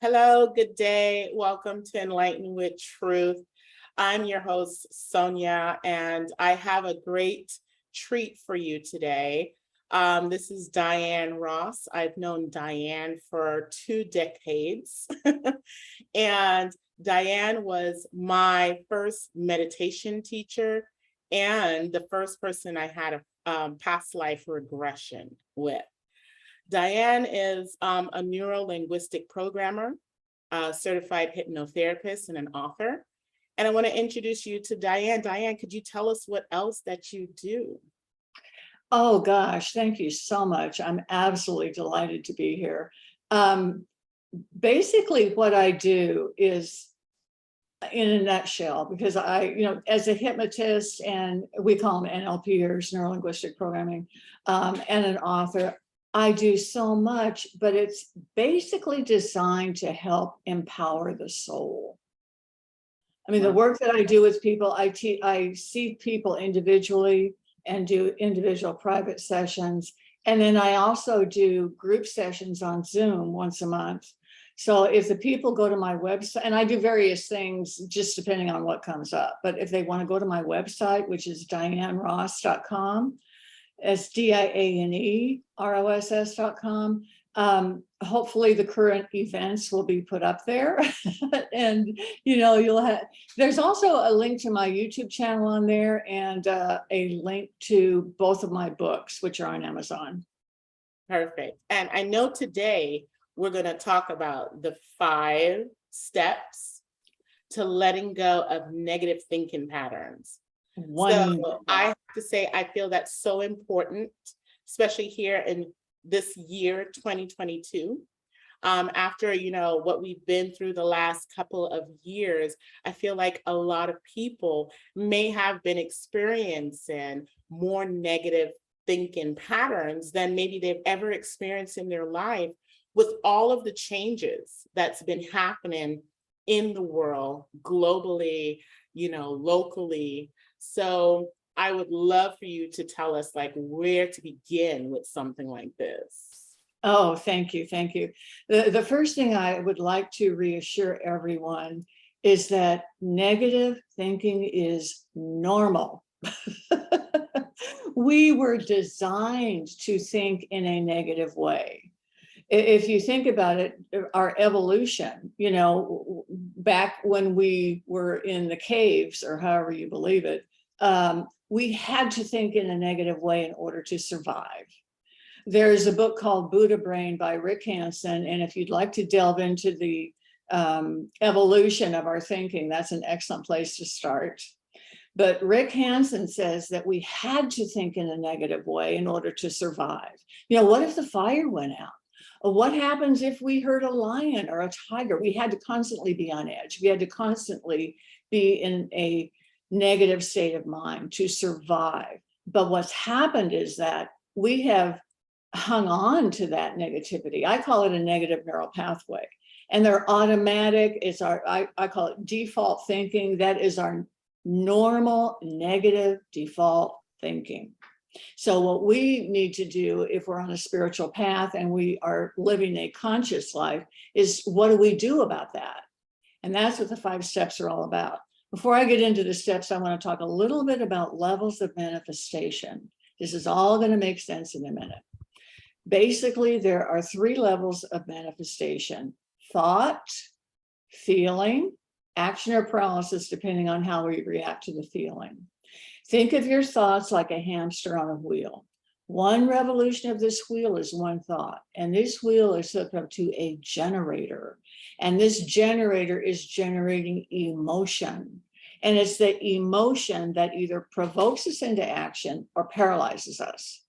Hello, good day. Welcome to Enlighten with Truth. I'm your host, Sonia, and I have a great treat for you today. This is Diane Ross. I've known Diane for 2 decades, and Diane was my first meditation teacher and the first person I had a past life regression with. Diane is a neuro-linguistic programmer, a certified hypnotherapist, and an author. And I want to introduce you to Diane. Diane, could you tell us what else that you do? Oh gosh, thank you so much. I'm absolutely delighted to be here. Basically, what I do is, in a nutshell, because as a hypnotist, and we call them NLPers, neuro-linguistic programming, and an author, I do so much, but it's basically designed to help empower the soul. I mean, the work that I do with people, I see people individually and do individual private sessions. And then I also do group sessions on Zoom once a month. So if the people go to my website, and I do various things just depending on what comes up, but if they want to go to my website, which is dianeross.com, DIANEROSS.com. Hopefully the current events will be put up there. And you'll have, there's also a link to my YouTube channel on there, and a link to both of my books, which are on Amazon. Perfect. And I know today we're going to talk about the 5 steps to letting go of negative thinking patterns. So I have to say, I feel that's so important, especially here in this year, 2022. After, what we've been through the last couple of years, I feel like a lot of people may have been experiencing more negative thinking patterns than maybe they've ever experienced in their life, with all of the changes that's been happening in the world, globally, locally. So I would love for you to tell us where to begin with something like this. Oh, thank you. Thank you. The first thing I would like to reassure everyone is that negative thinking is normal. We were designed to think in a negative way. If you think about it, our evolution, back when we were in the caves, or however you believe it, we had to think in a negative way in order to survive. There's a book called Buddha Brain by Rick Hanson, and if you'd like to delve into the evolution of our thinking, that's an excellent place to start. But Rick Hanson says that we had to think in a negative way in order to survive. What if the fire went out? What happens if we hurt a lion or a tiger? We had to constantly be on edge. We had to constantly be in a negative state of mind to survive. But what's happened is that we have hung on to that negativity. I call it a negative neural pathway. And they're automatic. It's I call it default thinking. That is our normal negative default thinking. So what we need to do, if we're on a spiritual path and we are living a conscious life, is what do we do about that? And that's what the 5 steps are all about. Before I get into the steps, I want to talk a little bit about levels of manifestation. This is all going to make sense in a minute. Basically, there are 3 levels of manifestation: thought, feeling, action or paralysis, depending on how we react to the feeling. Think of your thoughts like a hamster on a wheel. One revolution of this wheel is one thought, and this wheel is hooked up to a generator, and this generator is generating emotion. And it's the emotion that either provokes us into action or paralyzes us.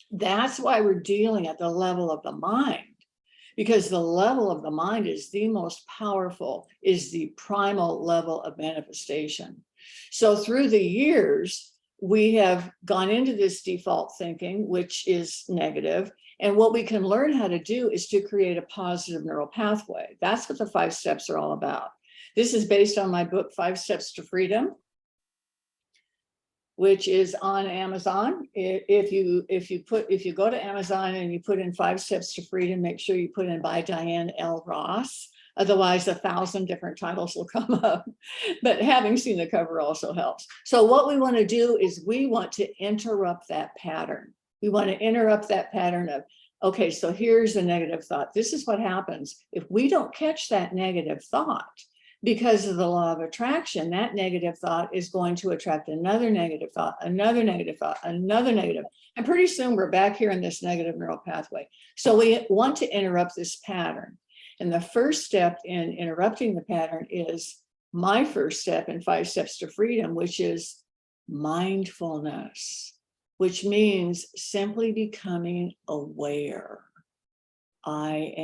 That's why we're dealing at the level of the mind, because the level of the mind is the most powerful, is the primal level of manifestation. So through the years, we have gone into this default thinking, which is negative. And what we can learn how to do is to create a positive neural pathway. That's what the 5 steps are all about. This is based on my book, 5 Steps to Freedom, which is on Amazon. If you go to Amazon and you put in 5 Steps to Freedom, make sure you put in by Diane L. Ross. Otherwise, 1,000 different titles will come up. But having seen the cover also helps. So what we want to do is we want to interrupt that pattern. We want to interrupt that pattern of, okay, so here's a negative thought. This is what happens if we don't catch that negative thought. Because of the law of attraction, that negative thought is going to attract another negative thought, another negative thought, another negative. And pretty soon we're back here in this negative neural pathway. So we want to interrupt this pattern. And the first step in interrupting the pattern is my first step in 5 Steps to Freedom, which is mindfulness, which means simply becoming aware. I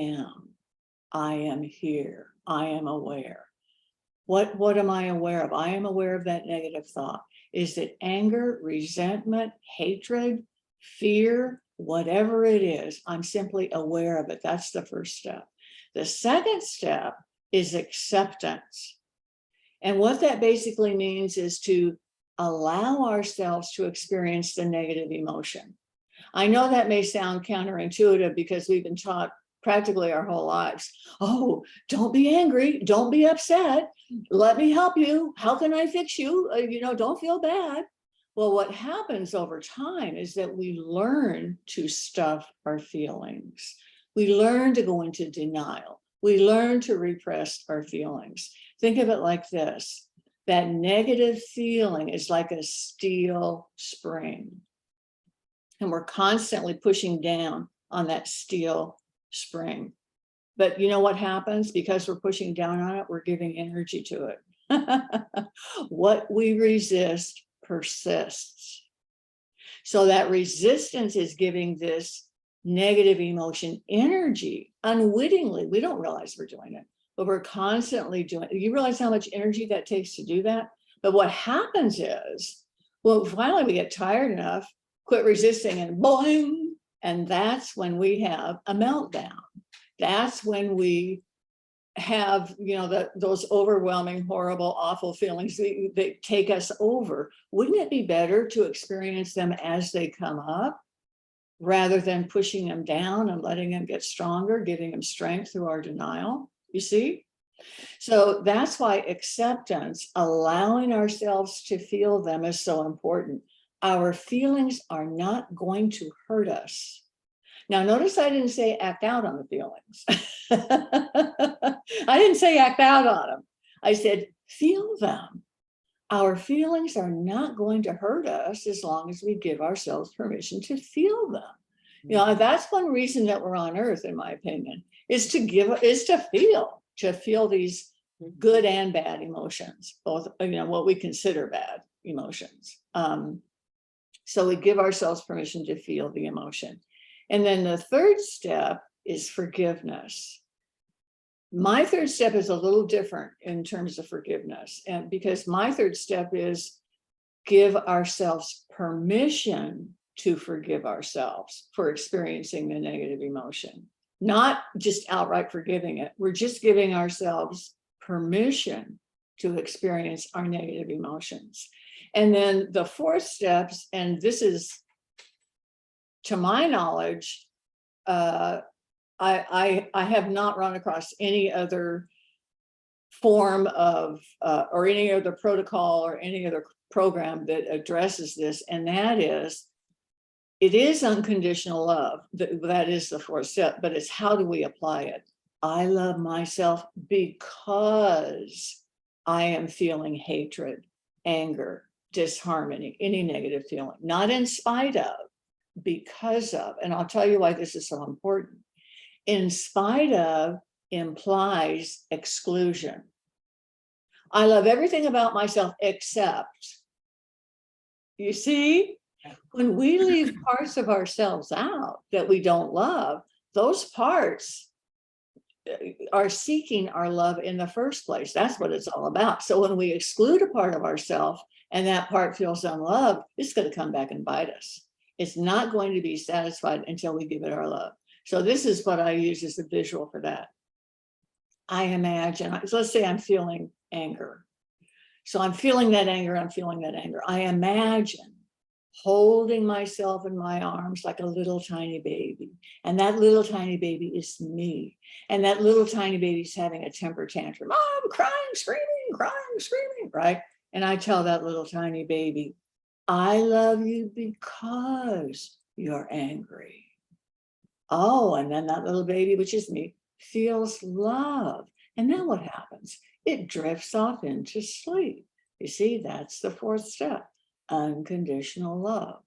am here, I am aware. What am I aware of? I am aware of that negative thought. Is it anger, resentment, hatred, fear, whatever it is? I'm simply aware of it. That's the first step. The second step is acceptance. And what that basically means is to allow ourselves to experience the negative emotion. I know that may sound counterintuitive because we've been taught practically our whole lives, oh, don't be angry, don't be upset, let me help you, how can I fix you, don't feel bad. Well, what happens over time is that we learn to stuff our feelings. We learn to go into denial. We learn to repress our feelings. Think of it like this. That negative feeling is like a steel spring. And we're constantly pushing down on that steel spring. But you know what happens? Because we're pushing down on it, we're giving energy to it. What we resist persists. So that resistance is giving this negative emotion energy unwittingly. We don't realize we're doing it, but we're constantly doing it. You realize how much energy that takes to do that? But what happens is, well, finally we get tired enough, quit resisting, and boing, and that's when we have a meltdown. That's when we have, those overwhelming, horrible, awful feelings that take us over. Wouldn't it be better to experience them as they come up rather than pushing them down and letting them get stronger, giving them strength through our denial? You see? So that's why acceptance, allowing ourselves to feel them, is so important. Our feelings are not going to hurt us. Now, notice I didn't say act out on the feelings. I didn't say act out on them. I said, feel them. Our feelings are not going to hurt us as long as we give ourselves permission to feel them. That's one reason that we're on earth, in my opinion, is to feel these good and bad emotions, both, what we consider bad emotions. So we give ourselves permission to feel the emotion. And then the third step is forgiveness. My third step is a little different in terms of forgiveness, and because my third step is give ourselves permission to forgive ourselves for experiencing the negative emotion, not just outright forgiving it. We're just giving ourselves permission to experience our negative emotions. And then the fourth steps, and this is, to my knowledge, I have not run across any other form of, or any other protocol or any other program that addresses this, and that is, it is unconditional love. That is the fourth step, but it's how do we apply it? I love myself because I am feeling hatred, anger, disharmony, any negative feeling, not in spite of, because of. And I'll tell you why this is so important. In spite of implies exclusion. I love everything about myself except, you see, when we leave parts of ourselves out that we don't love, those parts are seeking our love in the first place. That's what it's all about. So when we exclude a part of ourselves and that part feels unloved, it's going to come back and bite us. It's not going to be satisfied until we give it our love. So this is what I use as a visual for that. I imagine, let's say I'm feeling anger. So I'm feeling that anger, I imagine holding myself in my arms like a little tiny baby. And that little tiny baby is me. And that little tiny baby's having a temper tantrum. Oh, I'm crying, screaming, right? And I tell that little tiny baby, I love you because you're angry. Oh, and then that little baby, which is me, feels love. And then what happens? It drifts off into sleep. You see, that's the fourth step, unconditional love.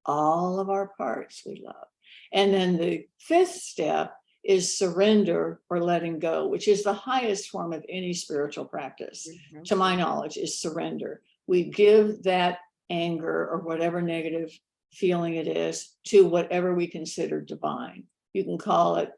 All of our parts we love. And then the fifth step is surrender or letting go, which is the highest form of any spiritual practice. To my knowledge, is surrender. We give that anger or whatever negative feeling it is to whatever we consider divine. You can call it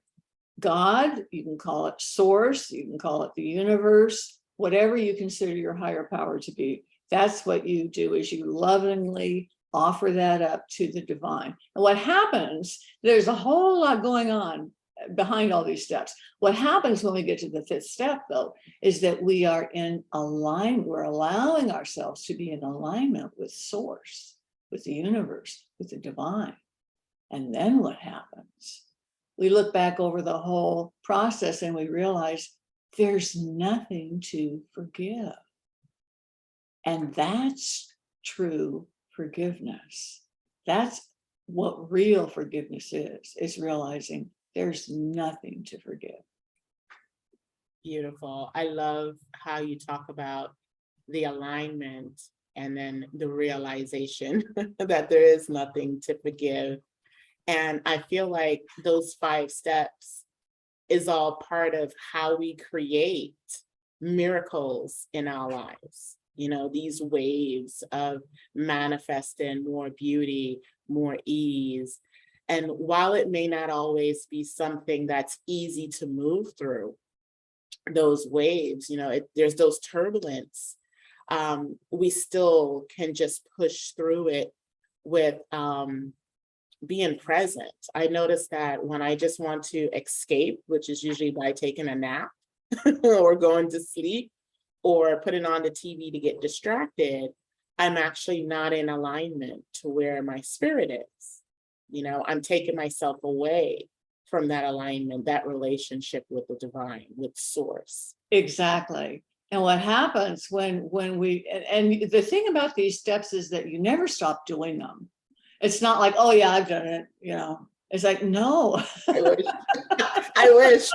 God, you can call it source, you can call it the universe, whatever you consider your higher power to be. That's what you do, is you lovingly offer that up to the divine. And what happens, there's a whole lot going on behind all these steps. What happens when we get to the fifth step, though, is that we are in alignment. We're allowing ourselves to be in alignment with source, with the universe, with the divine. And then what happens? We look back over the whole process and we realize there's nothing to forgive. And that's true forgiveness. That's what real forgiveness is realizing there's nothing to forgive. Beautiful. I love how you talk about the alignment and then the realization that there is nothing to forgive. And I feel like those 5 steps is all part of how we create miracles in our lives. You know, these waves of manifesting more beauty, more ease. And while it may not always be something that's easy to move through, those waves, you know, there's those turbulence, we still can just push through it with being present. I noticed that when I just want to escape, which is usually by taking a nap or going to sleep or putting on the TV to get distracted, I'm actually not in alignment to where my spirit is. You know, I'm taking myself away from that alignment, that relationship with the divine, with source. Exactly. And what happens when we, and the thing about these steps is that you never stop doing them. It's not like, oh yeah, I've done it, you know. It's like, no. I wish. I wish.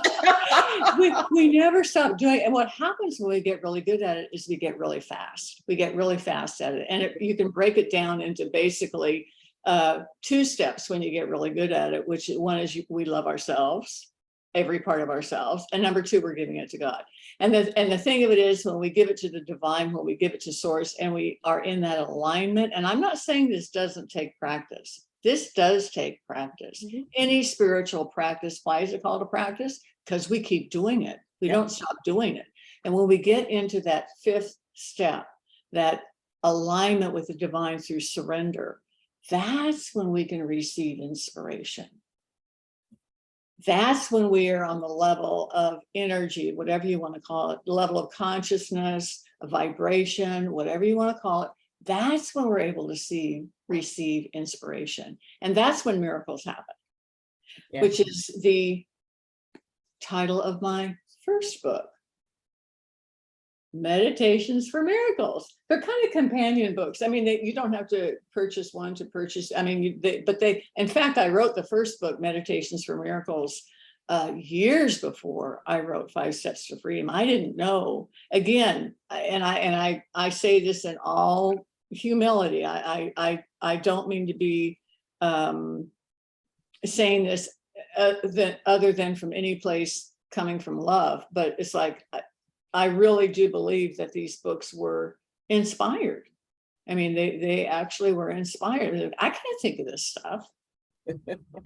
we never stop doing it. And what happens when we get really good at it is we get really fast. We get really fast at it. And you can break it down into basically 2 steps when you get really good at it, which one is we love ourselves, every part of ourselves. And number 2, we're giving it to God. And the thing of it is, when we give it to the divine, when we give it to source, and we are in that alignment, and I'm not saying this doesn't take practice. This does take practice. Mm-hmm. Any spiritual practice, why is it called a practice? Because we keep doing it. We don't stop doing it. And when we get into that 5th step, that alignment with the divine through surrender, that's when we can receive inspiration. That's when we are on the level of energy, whatever you want to call it, level of consciousness, a vibration, whatever you want to call it. That's when we're able to receive inspiration. And that's when miracles happen, which is the title of my first book, Meditations for Miracles. They're kind of companion books. I mean, you don't have to purchase one to purchase. I mean, in fact, I wrote the first book, Meditations for Miracles, years before I wrote 5 Steps to Freedom. I didn't know. Again, and I say this in all humility. I don't mean to be saying this other than from any place coming from love, but it's like, I really do believe that these books were inspired. I mean, they actually were inspired. I can't think of this stuff.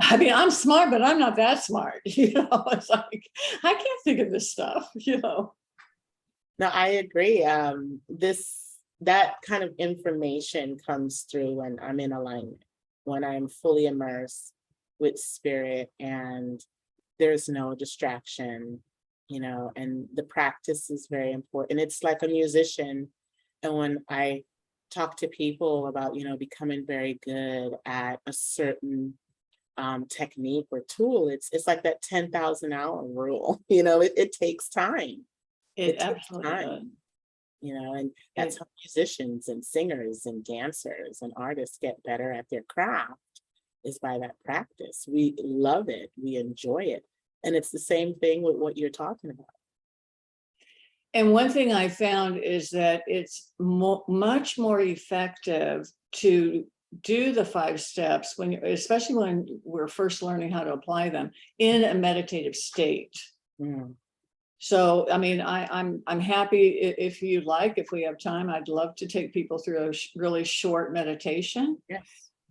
I mean, I'm smart, but I'm not that smart. You know, it's like, I can't think of this stuff, you know. No, I agree. That kind of information comes through when I'm in alignment, when I'm fully immersed with spirit and there's no distraction, you know, and the practice is very important. It's like a musician. And when I talk to people about, becoming very good at a certain technique or tool, it's like that 10,000 hour rule. It takes time. It It takes absolutely does. time, and that's It- how musicians and singers and dancers and artists get better at their craft, is by that practice. We love it, we enjoy it. And it's the same thing with what you're talking about. And one thing I found is that it's much more effective to do the 5 steps especially when we're first learning how to apply them in a meditative state. Mm. So, I mean, I'm happy if you'd like, if we have time, I'd love to take people through a really short meditation. Yes.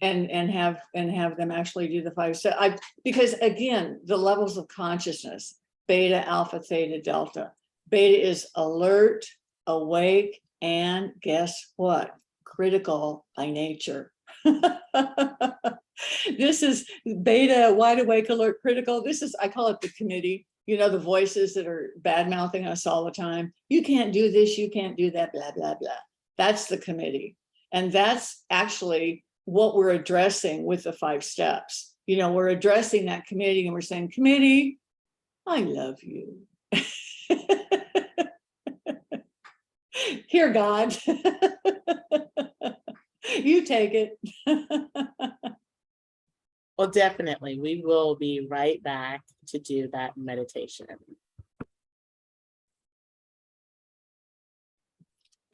And have them actually do the 5 steps. Because again, the levels of consciousness, beta, alpha, theta, delta. Beta is alert, awake, and guess what? Critical by nature. This is beta, wide awake, alert, critical. I call it the committee. The voices that are bad mouthing us all the time. You can't do this, you can't do that, blah, blah, blah. That's the committee. And that's actually what we're addressing with the 5 steps. We're addressing that committee and we're saying, committee, I love you. Here, God, you take it. Well, definitely, we will be right back to do that meditation.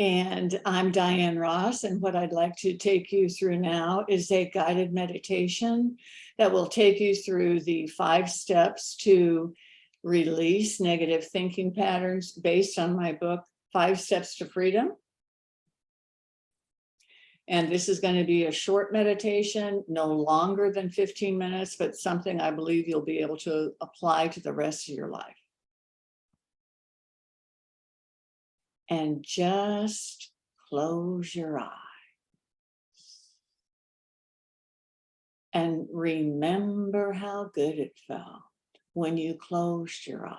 And I'm Diane Ross, and what I'd like to take you through now is a guided meditation that will take you through the 5 steps to release negative thinking patterns based on my book, 5 Steps to Freedom. And this is going to be a short meditation, no longer than 15 minutes, but something I believe you'll be able to apply to the rest of your life. And just close your eyes. And remember how good it felt when you closed your eyes.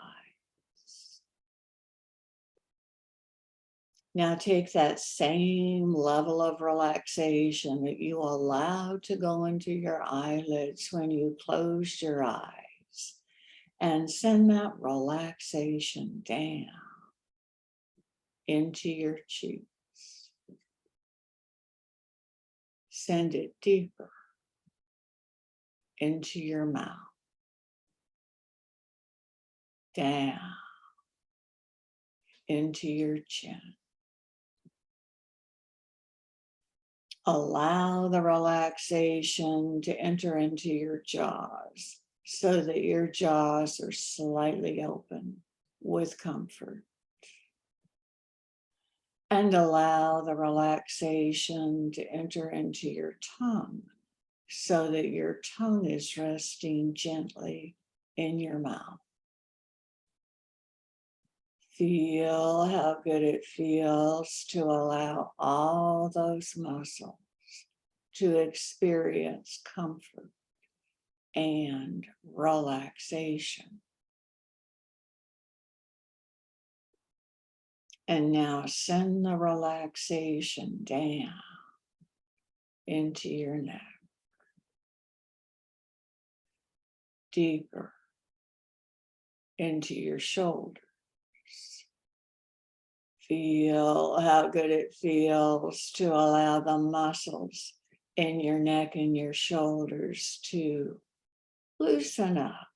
Now take that same level of relaxation that you allowed to go into your eyelids when you closed your eyes, and send that relaxation down into your cheeks. Send it deeper into your mouth, down into your chin. Allow the relaxation to enter into your jaws so that your jaws are slightly open with comfort. And allow the relaxation to enter into your tongue so that your tongue is resting gently in your mouth. Feel how good it feels to allow all those muscles to experience comfort and relaxation. And now send the relaxation down into your neck, deeper into your shoulders. Feel how good it feels to allow the muscles in your neck and your shoulders to loosen up,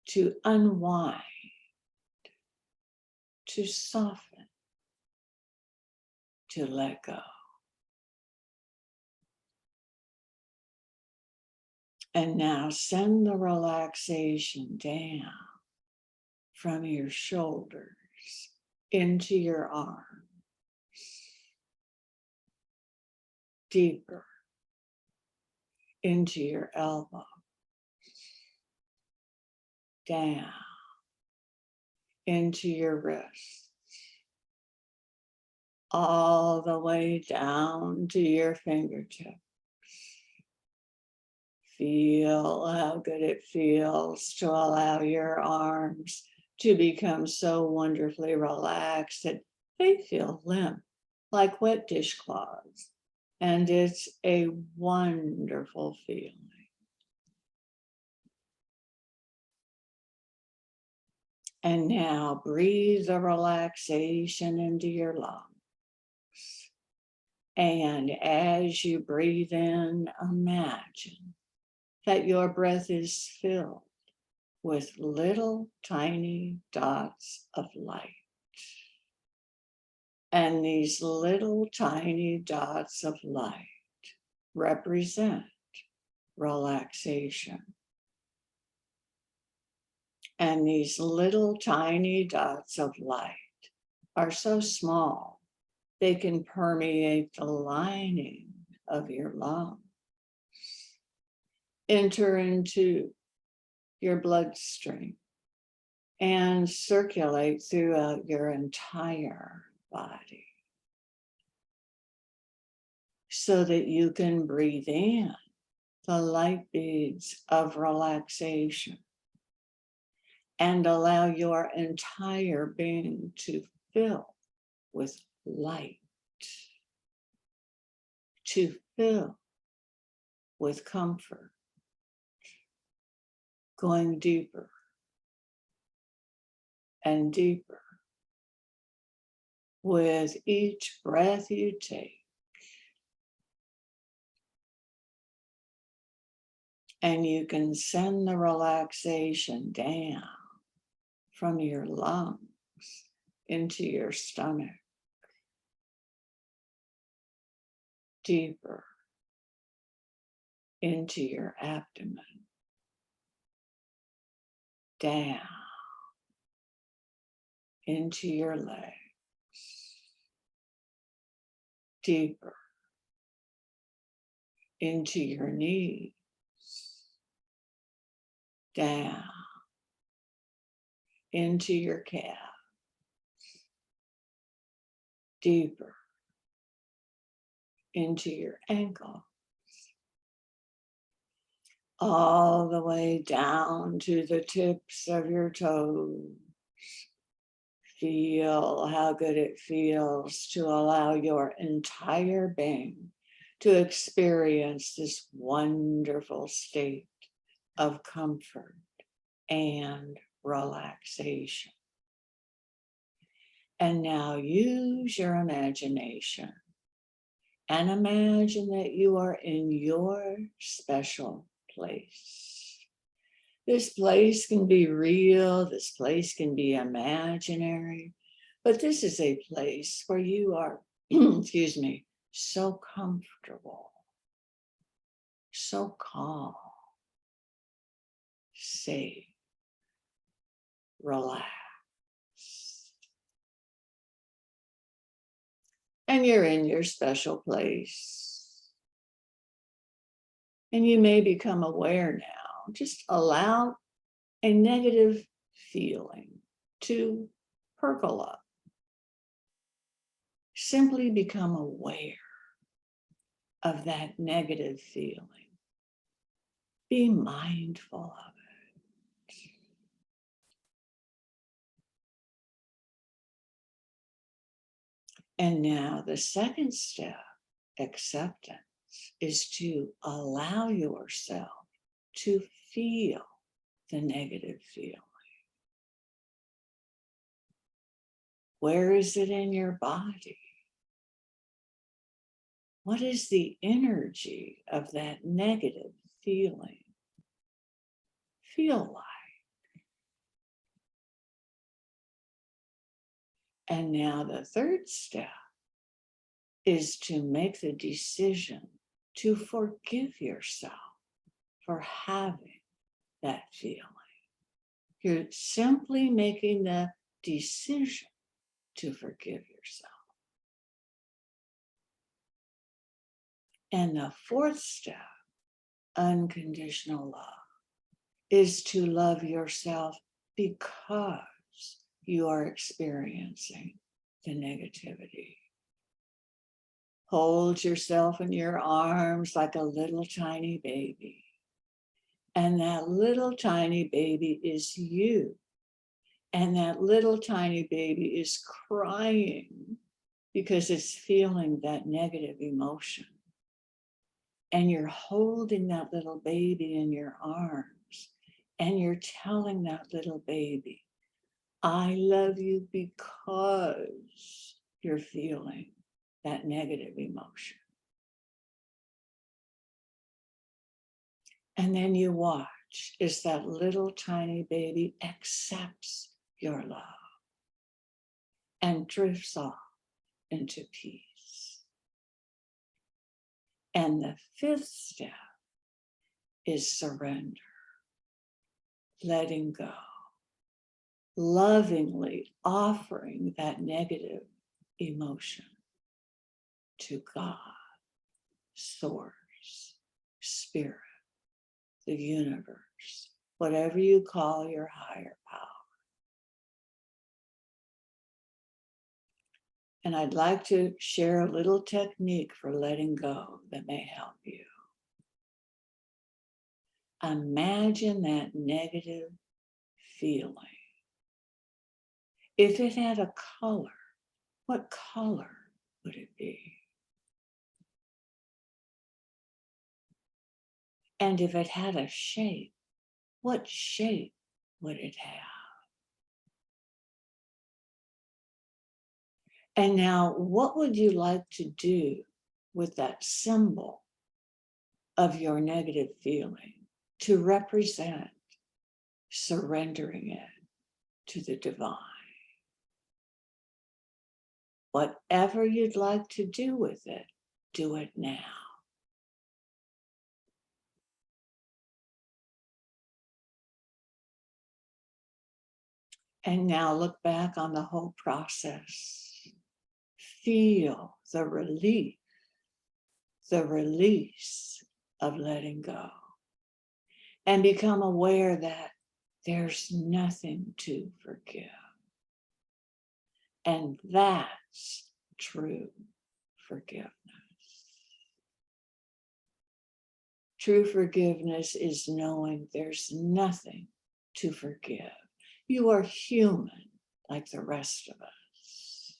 to unwind, to soften, to let go. And now send the relaxation down from your shoulders into your arms, deeper into your elbows, down into your wrists, all the way down to your fingertips. Feel how good it feels to allow your arms to become so wonderfully relaxed that they feel limp like wet dishcloths. And it's a wonderful feeling. And now breathe the relaxation into your lungs. And as you breathe in, imagine that your breath is filled with little tiny dots of light. And these little tiny dots of light represent relaxation. And these little tiny dots of light are so small, they can permeate the lining of your lungs, enter into your bloodstream, and circulate throughout your entire body, so that you can breathe in the light beads of relaxation and allow your entire being to fill with light, to fill with comfort, going deeper and deeper with each breath you take. And you can send the relaxation down from your lungs into your stomach, deeper into your abdomen, down into your legs, deeper into your knees, down into your calf, deeper into your ankle, all the way down to the tips of your toes. Feel how good it feels to allow your entire being to experience this wonderful state of comfort and relaxation. And now use your imagination and imagine that you are in your special place. This place can be real, this place can be imaginary, but this is a place where you are, excuse me, so comfortable, so calm, safe, relaxed. And you're in your special place. And you may become aware now. Just allow a negative feeling to percolate up. Simply become aware of that negative feeling. Be mindful of it. And now the second step, acceptance, is to allow yourself to feel the negative feeling. Where is it in your body? What is the energy of that negative feeling feel like? And now the third step is to make the decision to forgive yourself for having that feeling. You're simply making the decision to forgive yourself. And the fourth step, unconditional love, is to love yourself because you are experiencing the negativity. Hold yourself in your arms like a little tiny baby. And that little tiny baby is you. And that little tiny baby is crying because it's feeling that negative emotion. And you're holding that little baby in your arms, and you're telling that little baby, I love you because you're feeling that negative emotion. And then you watch as that little tiny baby accepts your love and drifts off into peace. And the fifth step is surrender, letting go, lovingly offering that negative emotion to God, Source, Spirit, the universe, whatever you call your higher power. And I'd like to share a little technique for letting go that may help you. Imagine that negative feeling. If it had a color, what color would it be? And if it had a shape, what shape would it have? And now, what would you like to do with that symbol of your negative feeling to represent surrendering it to the divine? Whatever you'd like to do with it, do it now. And now look back on the whole process. Feel the relief, the release of letting go. And become aware that there's nothing to forgive. And that's true forgiveness. True forgiveness is knowing there's nothing to forgive. You are human like the rest of us.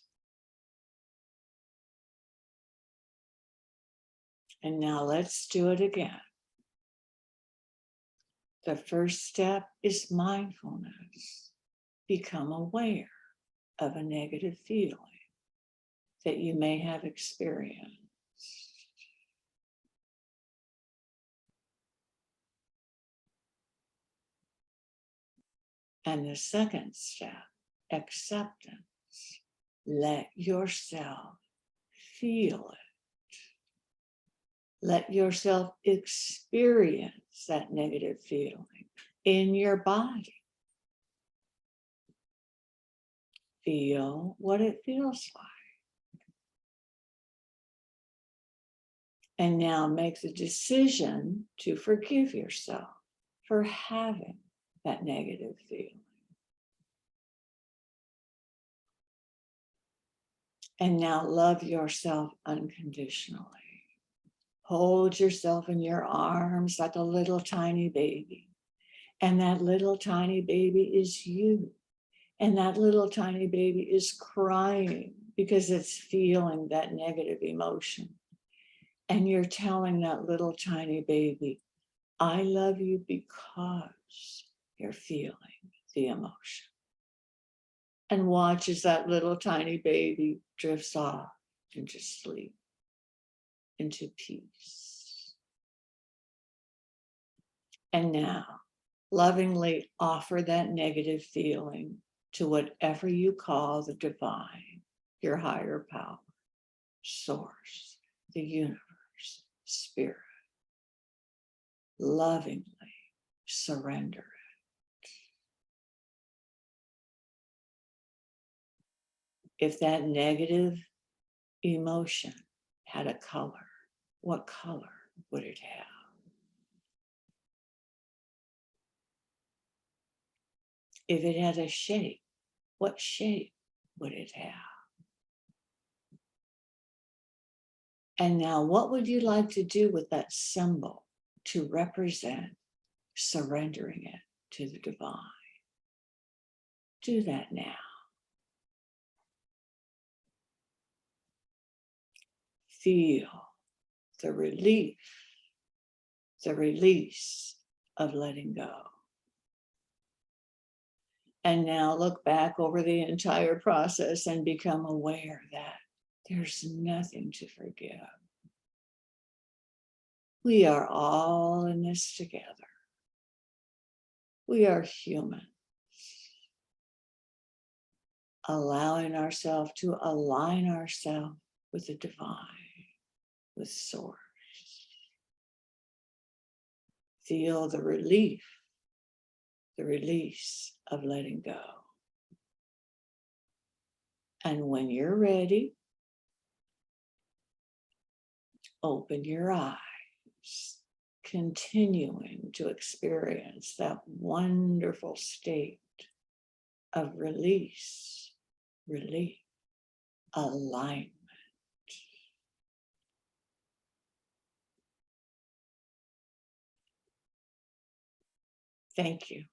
And now let's do it again. The first step is mindfulness. Become aware of a negative feeling that you may have experienced. And the second step, acceptance. Let yourself feel it. Let yourself experience that negative feeling in your body. Feel what it feels like. And now make the decision to forgive yourself for having that negative feeling. And now love yourself unconditionally. Hold yourself in your arms like a little tiny baby. And that little tiny baby is you. And that little tiny baby is crying because it's feeling that negative emotion. And you're telling that little tiny baby, I love you because you're feeling the emotion. And watch as that little tiny baby drifts off into sleep, into peace. And now, lovingly offer that negative feeling to whatever you call the divine, your higher power, source, the universe, spirit. Lovingly surrender it. If that negative emotion had a color, what color would it have? If it had a shape, what shape would it have? And now, what would you like to do with that symbol to represent surrendering it to the divine? Do that now. feel the relief, the release of letting go. And now look back over the entire process and become aware that there's nothing to forgive. We are all in this together. We are human. Allowing ourselves to align ourselves with the divine, with source. Feel the relief, the release of letting go. And when you're ready, open your eyes, continuing to experience that wonderful state of release, relief, alignment. Thank you.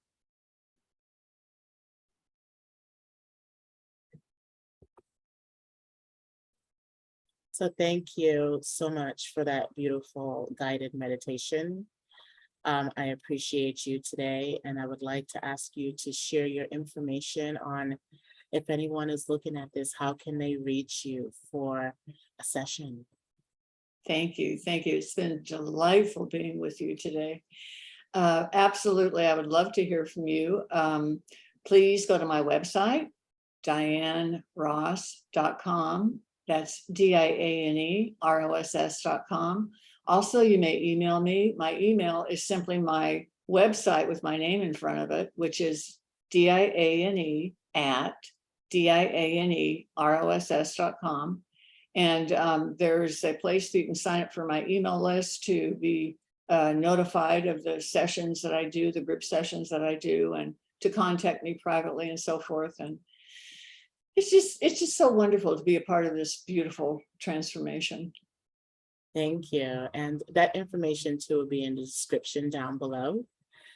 So thank you so much for that beautiful guided meditation. I appreciate you today, and I would like to ask you to share your information on, if anyone is looking at this, how can they reach you for a session? Thank you. Thank you. It's been delightful being with you today. Absolutely. I would love to hear from you. Please go to my website, dianeross.com. That's DIANEROSS.com. Also, you may email me. My email is simply my website with my name in front of it, which is diane@dianeross.com. And there's a place that you can sign up for my email list to be notified of the sessions that I do, the group sessions that I do, and to contact me privately and so forth. And it's just so wonderful to be a part of this beautiful transformation. Thank you. And that information too will be in the description down below.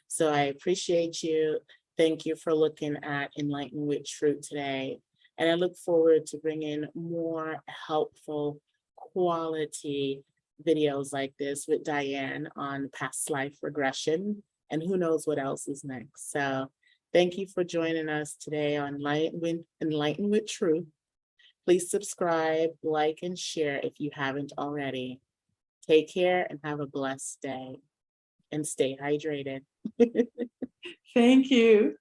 So I appreciate you. Thank you for looking at Enlighten with Truth today. And I look forward to bringing more helpful quality videos like this with Diane on past life regression, and who knows what else is next. So thank you for joining us today on Enlighten with Truth. Please subscribe, like, and share if you haven't already. Take care and have a blessed day, and stay hydrated. Thank you.